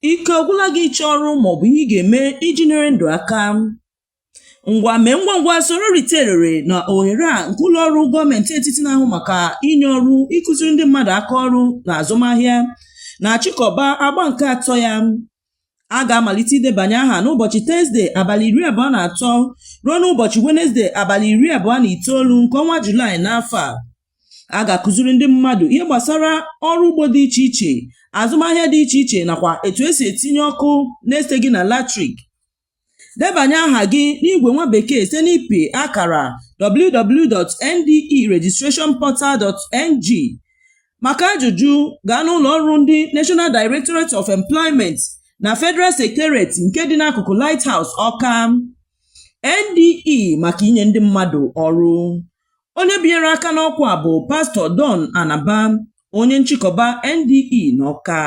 Ike ọgwụla gị ịchọ ọrụ maọbụ ihe ị ga-eme iji nyere ndụ aka. Ngwa mee ngwa soro riterere na ohere a nke ụlọ ọrụ gọọmenti etiti na-ahụ maka inye ọrụ ịkụziri ndị mmadụ aka ọrụ na azụmahịa na-achịkọba agba nke 3 ya. A ga-amalite idebanye aha n'ụbọchị Tọzdee abalị 23 ruo n'ụbọchị Wenezdee abalị 29 nke ọnwa Julaị n'afọ a. A ga-akụziri ndị mmadụ ihe gbasara ọrụ ugbo dị iche iche, azụmahịa dị iche iche nakwa etu esi etinye ọkụ na-eseghị na latrik. Debanye aha gị n'igwe nwa bekee site n'ipi akara www.nderegistrationportal.ng. Maka ajụjụ gaa n'ụlọ ọrụ ndị National Directorate of Employment na Federal Secretariat nke dị n'akụkụ Lighthouse Awka. NDE maka inye ndị mmadụ ọrụ. Onye binyere aka n'ọkwa bụ Pastọ Don Anaba, onye nchịkọba NDE n'Awka.